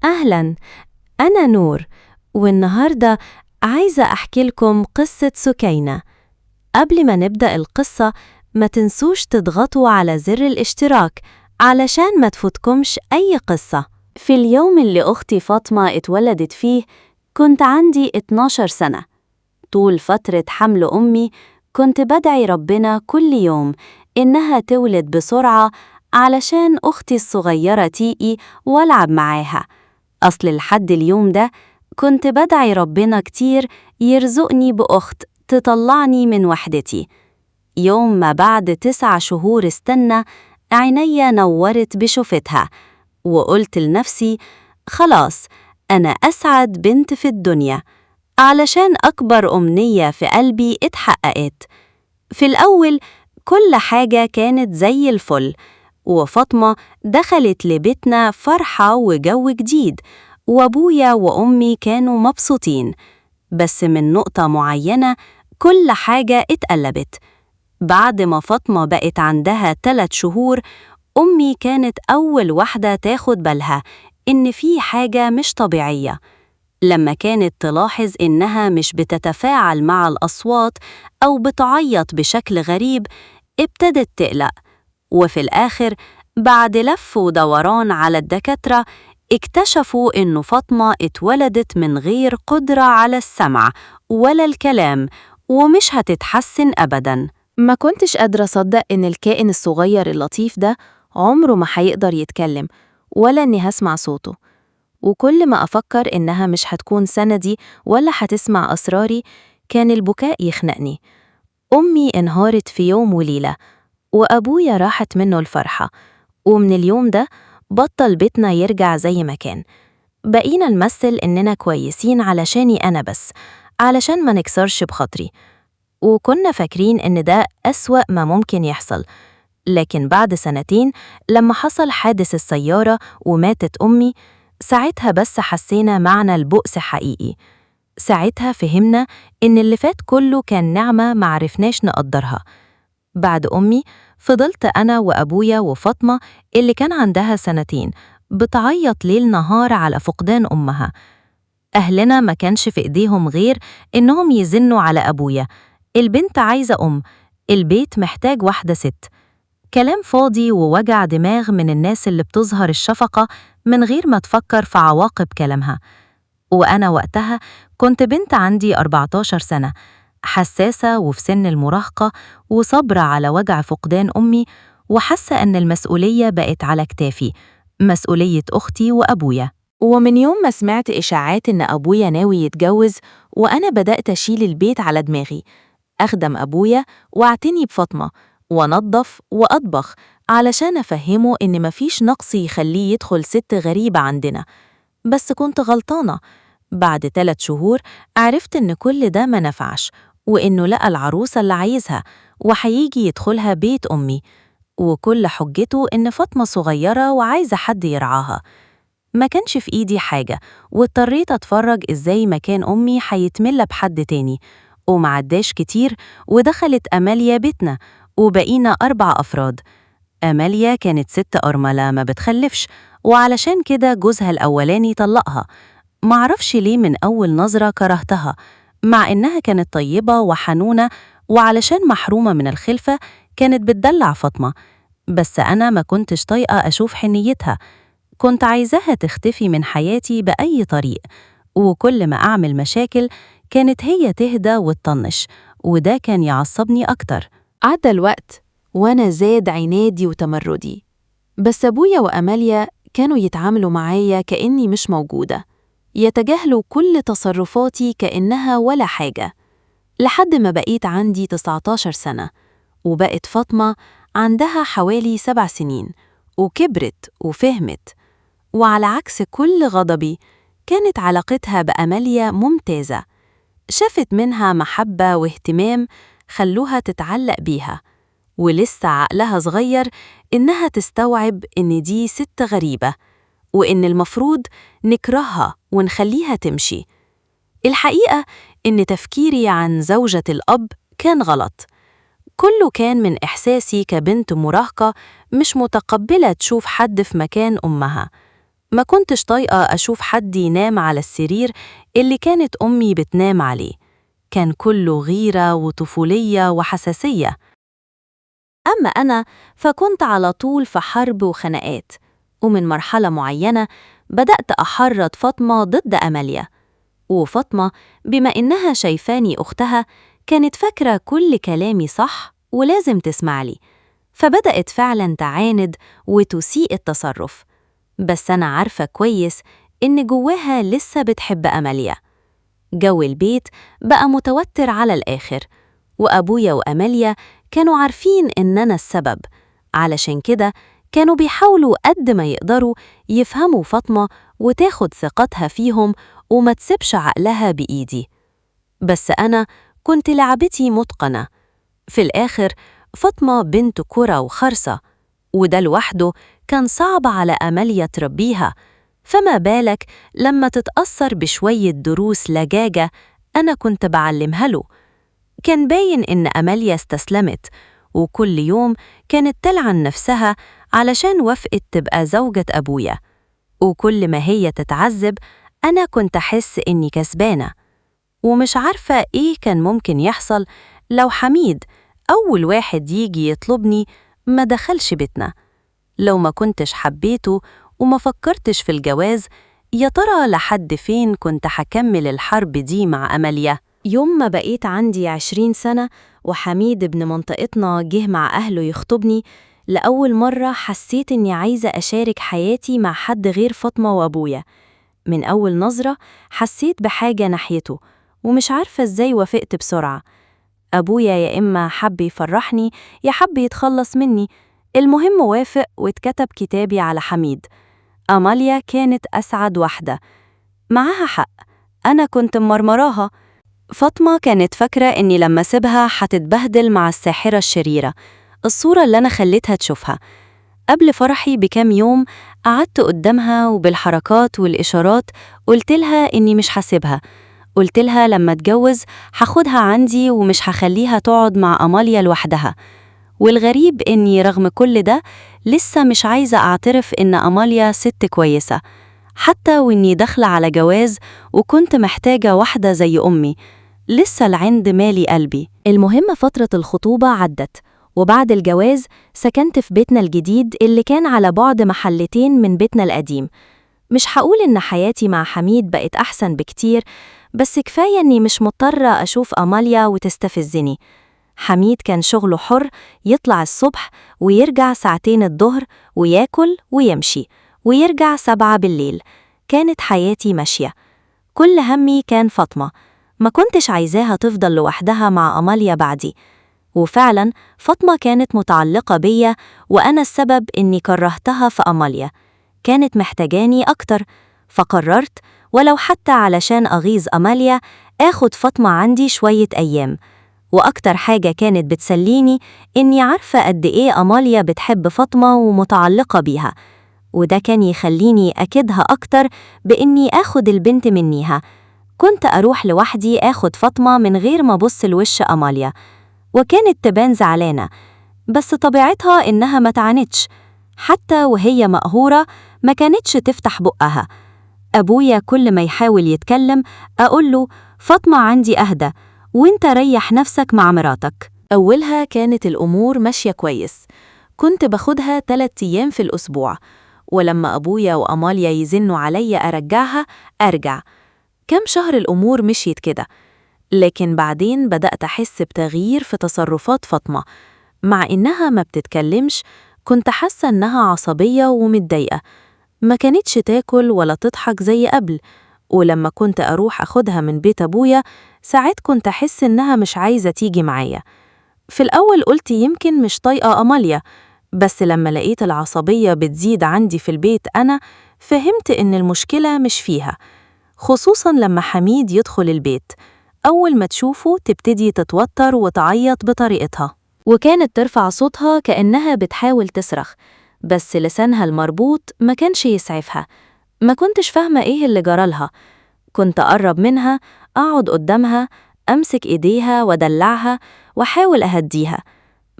أهلاً، أنا نور، والنهاردة عايزة أحكي لكم قصة سكينة. قبل ما نبدأ القصة ما تنسوش تضغطوا على زر الاشتراك علشان ما تفوتكمش أي قصة. في اليوم اللي أختي فاطمة اتولدت فيه كنت عندي 12 سنة. طول فترة حمل أمي كنت بدعي ربنا كل يوم إنها تولد بسرعة علشان أختي الصغيرة تيجي وألعب معاها. أصل لحد اليوم ده كنت بدعي ربنا كتير يرزقني بأخت تطلعني من وحدتي. يوم ما بعد 9 شهور استنى عينيا نورت بشوفتها، وقلت لنفسي خلاص أنا أسعد بنت في الدنيا، علشان أكبر أمنية في قلبي اتحققت. في الأول كل حاجة كانت زي الفل، وفاطمة دخلت لبيتنا فرحة وجو جديد، وأبويا وأمي كانوا مبسوطين. بس من نقطة معينة كل حاجة اتقلبت. بعد ما فاطمة بقت عندها 3 شهور أمي كانت أول واحدة تاخد بالها إن في حاجة مش طبيعية. لما كانت تلاحظ إنها مش بتتفاعل مع الأصوات أو بتعيط بشكل غريب ابتدت تقلق. وفي الآخر بعد لف ودوران على الدكاترة اكتشفوا إنه فاطمة اتولدت من غير قدرة على السمع ولا الكلام، ومش هتتحسن أبداً. ما كنتش قادرة أصدق إن الكائن الصغير اللطيف ده عمره ما هيقدر يتكلم ولا إني هسمع صوته. وكل ما أفكر إنها مش هتكون سندي ولا هتسمع أسراري كان البكاء يخنقني. أمي انهارت في يوم وليلة، وأبويا راحت منه الفرحة، ومن اليوم ده بطل بيتنا يرجع زي ما كان. بقينا نمثل إننا كويسين علشاني أنا بس، علشان ما نكسرش بخاطري، وكنا فاكرين إن ده أسوأ ما ممكن يحصل. لكن بعد 2 سنين لما حصل حادث السيارة وماتت أمي، ساعتها بس حسينا معنى البؤس حقيقي. ساعتها فهمنا إن اللي فات كله كان نعمة معرفناش نقدرها. بعد أمي فضلت أنا وأبويا وفاطمة اللي كان عندها 2 سنين بتعيط ليل نهار على فقدان أمها. أهلنا ما كانش في إيديهم غير إنهم يزنوا على أبويا، البنت عايزة البيت محتاج واحدة ست. كلام فاضي ووجع دماغ من الناس اللي بتظهر الشفقة من غير ما تفكر في عواقب كلامها. وأنا وقتها كنت بنت عندي 14 سنة، حساسة وفي سن المراهقة، وصبرة على وجع فقدان أمي، وحاسة أن المسؤولية بقت على كتافي، مسؤولية أختي وأبويا. ومن يوم ما سمعت إشاعات إن أبويا ناوي يتجوز وأنا بدأت أشيل البيت على دماغي، أخدم أبويا واعتني بفاطمة وأنظف وأطبخ علشان أفهمه إن مفيش نقص يخليه يدخل ست غريبة عندنا. بس كنت غلطانة. بعد 3 شهور عرفت إن كل ده ما نفعش، وإنه لقى العروسة اللي عايزها وحييجي يدخلها بيت أمي، وكل حجته إن فاطمة صغيرة وعايزة حد يرعاها. ما كانش في إيدي حاجة، واضطريت أتفرج إزاي مكان أمي حيتملى بحد تاني. ومعداش كتير ودخلت أماليا بيتنا، وبقينا 4 أفراد. أماليا كانت ست أرملة ما بتخلفش، وعلشان كده جوزها الأولاني طلقها. معرفش ليه من أول نظرة كرهتها، مع إنها كانت طيبة وحنونة، وعلشان محرومة من الخلفة كانت بتدلع فاطمة. بس أنا ما كنتش طايقة أشوف حنيتها، كنت عايزاها تختفي من حياتي بأي طريق، وكل ما أعمل مشاكل كانت هي تهدى وتطنش، وده كان يعصبني أكتر. عدى الوقت وأنا زاد عنادي وتمردي، بس أبويا وأماليا كانوا يتعاملوا معايا كأني مش موجودة، يتجاهلوا كل تصرفاتي كأنها ولا حاجة. لحد ما بقيت عندي 19 سنة، وبقت فاطمة عندها حوالي 7 سنين، وكبرت وفهمت. وعلى عكس كل غضبي كانت علاقتها بأماليا ممتازة، شافت منها محبة واهتمام خلوها تتعلق بيها، ولسه عقلها صغير إنها تستوعب إن دي ست غريبة، وإن المفروض نكرهها ونخليها تمشي. الحقيقة إن تفكيري عن زوجة الأب كان غلط، كله كان من إحساسي كبنت مراهقة مش متقبلة تشوف حد في مكان أمها. ما كنتش طايقة أشوف حد ينام على السرير اللي كانت أمي بتنام عليه. كان كله غيرة وطفولية وحساسية. أما أنا فكنت على طول في حرب وخناقات، ومن مرحلة معينة بدأت أحرض فاطمة ضد أماليا. وفاطمة بما إنها شايفاني أختها كانت فاكرة كل كلامي صح ولازم تسمعلي، فبدأت فعلا تعاند وتسيء التصرف. بس أنا عارفة كويس إن جواها لسه بتحب أماليا. جو البيت بقى متوتر على الآخر، وأبويا وأماليا كانوا عارفين إن أنا السبب، علشان كده كانوا بيحاولوا قد ما يقدروا يفهموا فاطمة وتاخد ثقتها فيهم وما تسيبش عقلها بإيدي. بس أنا كنت لعبتي متقنة. في الآخر فاطمة بنت كرة وخرصة، وده لوحده كان صعب على أماليا تربيها، فما بالك لما تتأثر بشوية دروس لجاجة أنا كنت بعلمها له. كان باين إن أماليا استسلمت، وكل يوم كانت تلعن نفسها علشان وافقت تبقى زوجة أبويا. وكل ما هي تتعذب أنا كنت أحس إني كسبانة. ومش عارفة إيه كان ممكن يحصل لو حميد أول واحد يجي يطلبني ما دخلش بيتنا. لو ما كنتش حبيته وما فكرتش في الجواز، يا ترى لحد فين كنت هكمل الحرب دي مع أماليا؟ يوم ما بقيت عندي 20 سنة وحميد ابن منطقتنا جه مع أهله يخطبني، لأول مرة حسيت إني عايزة أشارك حياتي مع حد غير فاطمة وأبويا. من أول نظرة حسيت بحاجة ناحيته، ومش عارفة إزاي وافقت بسرعة. أبويا يا إما حب يفرحني يا حب يتخلص مني، المهم وافق واتكتب كتابي على حميد. أماليا كانت أسعد واحدة. معاها حق، أنا كنت مرمراها. فاطمة كانت فاكرة إني لما سيبها هتتبهدل مع الساحرة الشريرة، الصورة اللي أنا خليتها تشوفها. قبل فرحي بكام يوم قعدت قدامها وبالحركات والإشارات قلت لها إني مش هسيبها. قلت لها لما اتجوز هاخدها عندي ومش هخليها تقعد مع أماليا لوحدها. والغريب إني رغم كل ده لسه مش عايزة أعترف إن أماليا ست كويسة، حتى وإني داخلة على جواز وكنت محتاجة واحدة زي أمي. لسه العند مالي قلبي. المهم فترة الخطوبة عدت، وبعد الجواز سكنت في بيتنا الجديد اللي كان على بعد محلتين من بيتنا القديم. مش هقول إن حياتي مع حميد بقت أحسن بكتير، بس كفاية إني مش مضطرة أشوف أماليا وتستفزني. حميد كان شغله حر، يطلع الصبح ويرجع ساعتين الظهر وياكل ويمشي ويرجع 7 بالليل. كانت حياتي ماشية. كل همي كان فاطمة، ما كنتش عايزاها تفضل لوحدها مع أماليا بعدي. وفعلا فاطمة كانت متعلقة بيا، وأنا السبب إني كرهتها في أماليا. كانت محتاجاني أكتر، فقررت ولو حتى علشان أغيظ أماليا آخد فاطمة عندي شوية أيام. وأكتر حاجة كانت بتسليني إني عارفة قد إيه أماليا بتحب فاطمة ومتعلقة بيها، وده كان يخليني أكدها أكتر بإني آخد البنت منيها. كنت أروح لوحدي آخد فاطمة من غير ما أبص لوش أماليا، وكانت تبان زعلانة، بس طبيعتها إنها ما تعاندش. حتى وهي مقهورة ما كانتش تفتح بقها. أبويا كل ما يحاول يتكلم أقوله فاطمة عندي أهدى، وإنت ريح نفسك مع مراتك. أولها كانت الأمور ماشية كويس، كنت باخدها 3 أيام في الأسبوع، ولما أبويا وأماليا يزنوا عليا أرجعها أرجع. كم شهر الأمور مشيت كده، لكن بعدين بدأت أحس بتغيير في تصرفات فاطمة. مع إنها ما بتتكلمش كنت حاسة إنها عصبية ومتضايقة، ما كانتش تاكل ولا تضحك زي قبل. ولما كنت أروح أخدها من بيت أبويا ساعات كنت أحس إنها مش عايزة تيجي معايا. في الأول قلت يمكن مش طايقة أماليا، بس لما لقيت العصبية بتزيد عندي في البيت أنا فهمت إن المشكلة مش فيها، خصوصاً لما حميد يدخل البيت. أول ما تشوفه تبتدي تتوتر وتعيط بطريقتها، وكانت ترفع صوتها كأنها بتحاول تصرخ، بس لسانها المربوط ما كانش يسعفها. ما كنتش فاهمة إيه اللي جرالها. كنت أقرب منها، أقعد قدامها، أمسك إيديها ودلعها وحاول أهديها،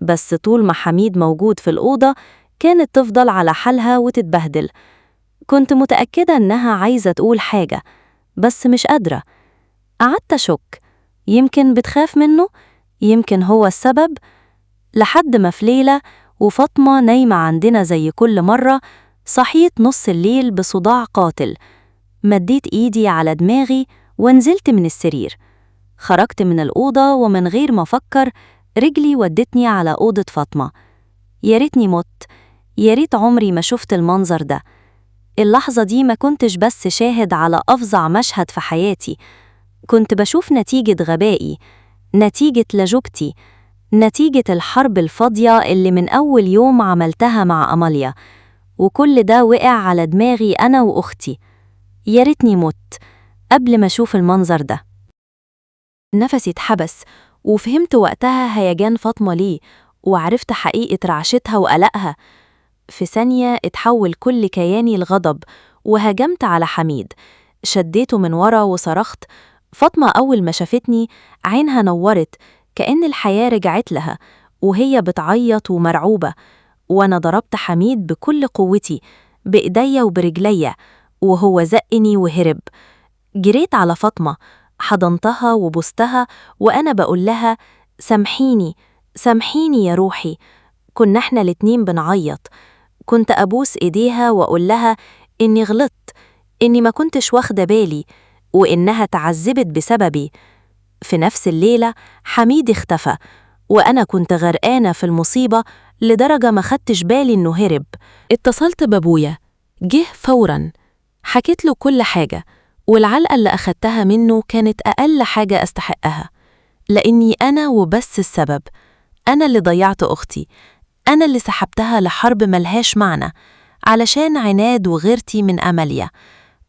بس طول ما حميد موجود في الأوضة كانت تفضل على حالها وتتبهدل. كنت متأكدة إنها عايزة تقول حاجة، بس مش قادرة. قعدت أشك، يمكن بتخاف منه، يمكن هو السبب. لحد ما في ليلة وفاطمة نايمة عندنا زي كل مرة، صحيت نص الليل بصداع قاتل. مديت إيدي على دماغي ونزلت من السرير. خرجت من الأوضة ومن غير ما أفكر رجلي ودتني على أوضة فاطمة. يا ريتني مت، يا ريت عمري ما شفت المنظر ده. اللحظة دي ما كنتش بس شاهد على أفظع مشهد في حياتي، كنت بشوف نتيجة غبائي، نتيجة لجوبتي، نتيجة الحرب الفاضية اللي من أول يوم عملتها مع أماليا. وكل ده وقع على دماغي أنا وأختي. يا ريتني مت قبل ما أشوف المنظر ده. نفسي اتحبس، وفهمت وقتها هيجان فاطمة ليه، وعرفت حقيقة رعشتها وقلقها. في ثانية اتحول كل كياني لغضب، وهجمت على حميد. شديته من ورا وصرخت. فاطمة أول ما شافتني عينها نورت، كأن الحياة رجعت لها، وهي بتعيط ومرعوبة. وأنا ضربت حميد بكل قوتي، بإيديا وبرجليا، وهو زقني وهرب. جريت على فاطمة، حضنتها وبوستها وأنا بقول لها سامحيني، سامحيني يا روحي. كنا احنا الاتنين بنعيط. كنت أبوس إيديها وأقول لها إني غلطت، إني ما كنتش واخدة بالي، وإنها تعذبت بسببي. في نفس الليلة حميد اختفى، وأنا كنت غرقانة في المصيبة لدرجة ما خدتش بالي إنه هرب. اتصلت بابويا، جه فوراً، حكيت له كل حاجة، والعلقة اللي أخدتها منه كانت أقل حاجة أستحقها، لأني أنا وبس السبب. أنا اللي ضيعت أختي، أنا اللي سحبتها لحرب ملهاش معنى علشان عناد وغيرتي من أماليا.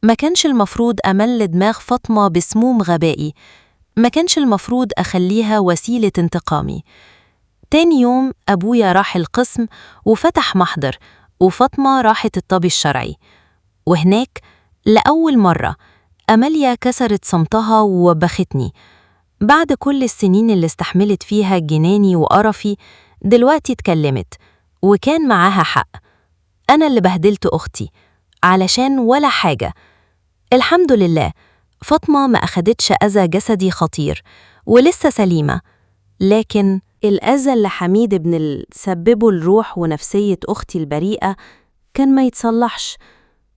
ما كانش المفروض أمل دماغ فاطمة بسموم غبائي، ما كانش المفروض أخليها وسيلة انتقامي. تاني يوم أبويا راح القسم وفتح محضر، وفاطمة راحت الطبي الشرعي. وهناك لأول مرة أماليا كسرت صمتها ووبختني. بعد كل السنين اللي استحملت فيها جناني وقرفي، دلوقتي اتكلمت، وكان معاها حق. أنا اللي بهدلت أختي علشان ولا حاجة. الحمد لله فاطمة ما أخدتش أذى جسدي خطير ولسه سليمة، لكن الأذى اللي حميد سببه الروح ونفسية أختي البريئة كان ما يتصلحش.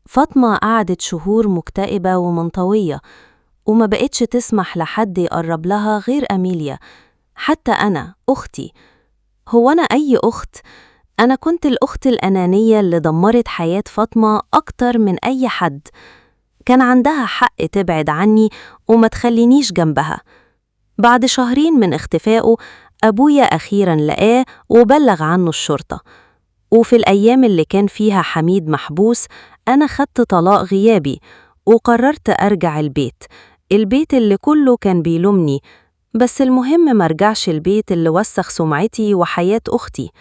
فاطمة قعدت شهور مكتئبة ومنطوية، وما بقتش تسمح لحد يقرب لها غير أميليا، حتى أنا أختي. هو أنا أي أخت؟ أنا كنت الأخت الأنانية اللي دمرت حياة فاطمة أكتر من أي حد. كان عندها حق تبعد عني وما تخلينيش جنبها. بعد شهرين من اختفائه أبويا أخيراً لقاه وبلغ عنه الشرطة. وفي الأيام اللي كان فيها حميد محبوس أنا خدت طلاق غيابي، وقررت أرجع البيت اللي كله كان بيلومني، بس المهم مرجعش البيت اللي وسخ سمعتي وحياة أختي.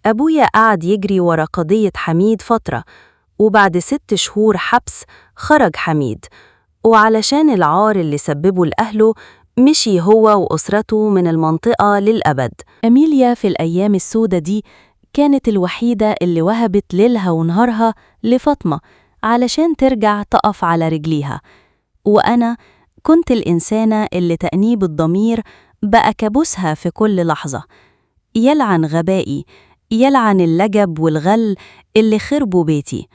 أبويا قعد يجري ورا قضية حميد فترة، وبعد 6 شهور حبس خرج حميد، وعلشان العار اللي سببه لأهله مشي هو وأسرته من المنطقة للأبد. أميليا في الأيام السودة دي كانت الوحيدة اللي وهبت ليلها ونهارها لفاطمة علشان ترجع تقف على رجليها. وأنا كنت الإنسانة اللي تأنيب الضمير بقى كابوسها في كل لحظة. يلعن غبائي، يلعن اللجب والغل اللي خربوا بيتي.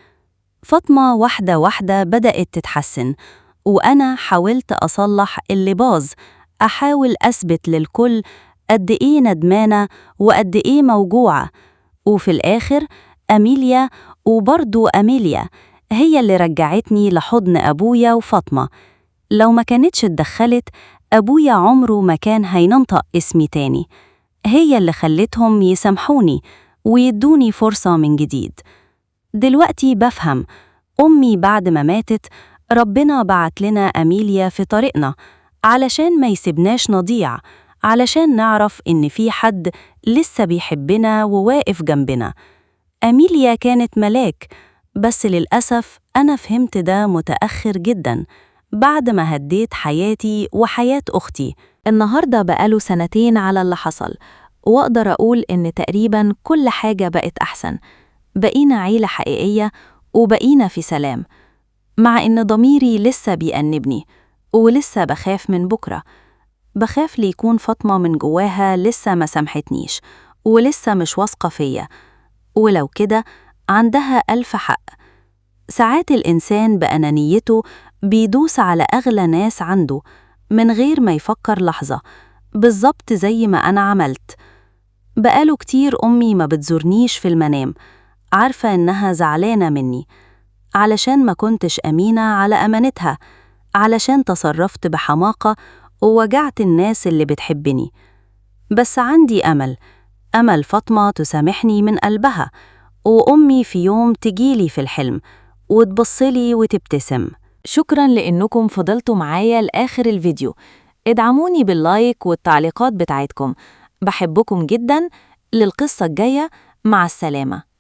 فاطمة واحدة واحدة بدأت تتحسن، وأنا حاولت أصلح اللي باظ، أحاول أثبت للكل قد إيه ندمانة وقد إيه موجوعة. وفي الآخر أميليا، وبرضو أميليا، هي اللي رجعتني لحضن أبويا وفاطمة. لو ما كانتش اتدخلت أبويا عمره ما كان هينطق اسمي تاني. هي اللي خلتهم يسامحوني ويدوني فرصة من جديد. دلوقتي بفهم، أمي بعد ما ماتت ربنا بعت لنا أميليا في طريقنا علشان ما يسيبناش نضيع، علشان نعرف إن في حد لسه بيحبنا وواقف جنبنا. أميليا كانت ملاك، بس للأسف أنا فهمت ده متأخر جداً، بعد ما هديت حياتي وحياة أختي. النهاردة بقاله 2 على اللي حصل، وأقدر أقول إن تقريباً كل حاجة بقت أحسن. بقينا عيلة حقيقية، وبقينا في سلام، مع إن ضميري لسه بيأنبني ولسه بخاف من بكرة. بخاف ليكون فاطمة من جواها لسه ما سامحتنيش ولسه مش واثقة فيا، ولو كده عندها ألف حق. ساعات الإنسان بأنانيته بيدوس على أغلى ناس عنده من غير ما يفكر لحظة، بالظبط زي ما أنا عملت. بقاله كتير أمي ما بتزورنيش في المنام، عارفة إنها زعلانة مني علشان ما كنتش أمينة على أمانتها، علشان تصرفت بحماقة ووجعت الناس اللي بتحبني. بس عندي أمل فاطمة تسامحني من قلبها، وأمي في يوم تجيلي في الحلم وتبصلي وتبتسم. شكراً لأنكم فضلتوا معايا لآخر الفيديو. ادعموني باللايك والتعليقات بتاعتكم، بحبكم جداً. للقصة الجاية، مع السلامة.